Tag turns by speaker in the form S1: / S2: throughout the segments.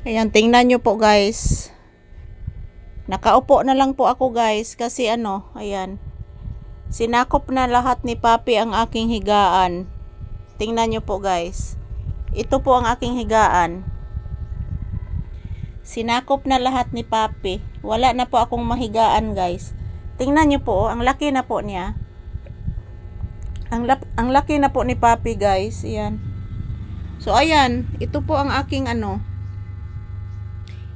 S1: Ayan, tingnan nyo po guys. Nakaupo na lang po ako guys kasi ayan. Sinakop na lahat ni Papi ang aking higaan. Tingnan nyo po guys. Ito po ang aking higaan. Sinakop na lahat ni Papi. Wala na po akong mahigaan guys. Tingnan nyo po, ang laki na po niya. Ang laki na po ni Papi guys. Ayan. So ayan, ito po ang aking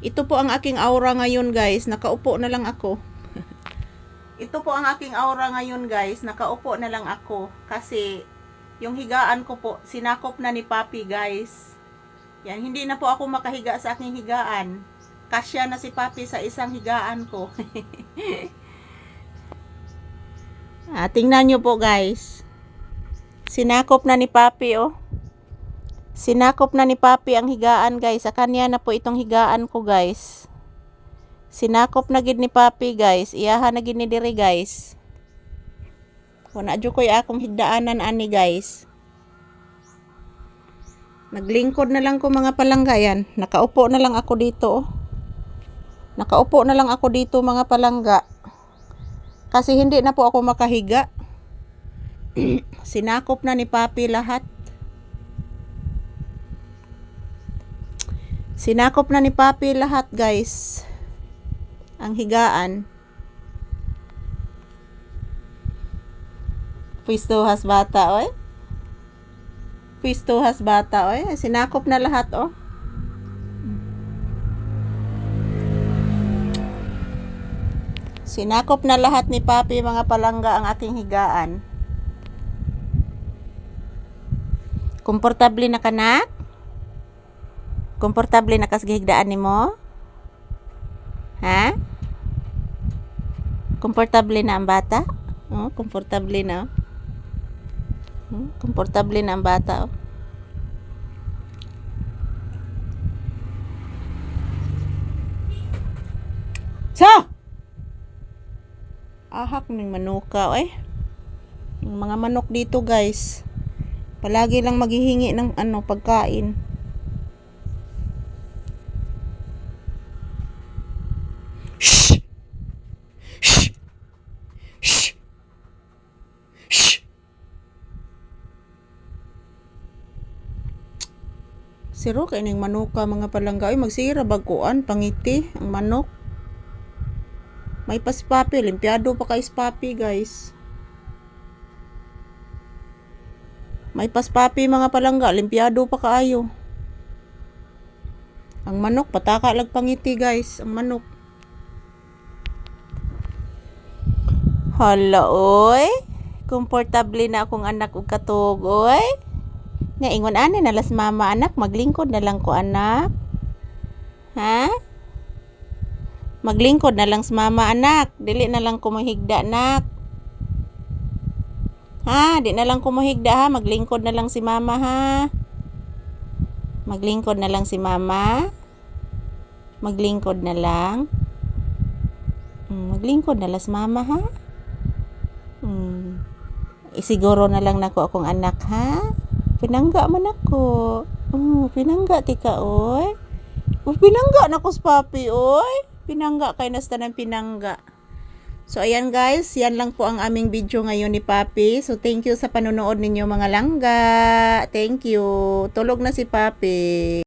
S1: ito po ang aking aura ngayon guys. Nakaupo na lang ako. Ito po ang aking aura ngayon guys. Nakaupo na lang ako. Kasi yung higaan ko po, sinakop na ni Papi guys. Yan, hindi na po ako makahiga sa aking higaan. Kasya na si Papi sa isang higaan ko. Tingnan nyo po guys. Sinakop na ni Papi oh. Sinakop na ni Papi ang higaan guys. Sa kanya na po itong higaan ko guys. Sinakop na gid ni Papi guys. Iyaha na gid ni diri guys. Wala jud koy akong higdaanan ani guys. Naglingkod na lang ko mga palangga yan. Nakaupo na lang ako dito oh. Nakaupo na lang ako dito mga palangga. Kasi hindi na po ako makahiga. Sinakop na ni Papi lahat. Sinakop na ni Papi lahat guys. Ang higaan. Pwistuhas bata oy. Pwistuhas bata oy. Sinakop na lahat oh. Sinakop na lahat ni Papi mga palangga ang aking higaan. Komportable na kanak? Komportable na kasgihigdaan ni mo? Ha? Komportable na ang bata? Oh, komportable na. Komportable na ang bata oh. Ahak ng manuka eh. Yung mga manok dito guys. Palagi lang maghihingi ng pagkain. Shh! Shh! Shh! Shh! Siro kay ning manuka mga palangga. Ay magsira bagkuan pangiti ang manok. May pa si Papi, limpyado pa kay si Papi guys. May pa si Papi mga palangga, limpyado pa kaayo. Ang manok, pataka lag pangiti guys, ang manok. Hala oy, komportable na akong anak ug katog oy. Nga ingon ani nalas mama anak, maglingkod na lang ko anak. Ha? Maglingkod na lang sa mama anak. Dili na lang ko mahigda anak. Ha, di na lang ko mahigda ha. Maglingkod na lang si mama ha. Maglingkod na lang si mama. Maglingkod na lang. Maglingkod na lang si mama ha. Isiguro na lang nako akong anak ha. Pinangga man ako. Pinangga tika oy. Pinangga na ko sa Papi oy. Pinangga kay nasta ng pinangga. So ayan guys, yan lang po ang aming video ngayon ni Papi. So thank you sa panonood ninyo mga langga. Thank you. Tulog na si Papi.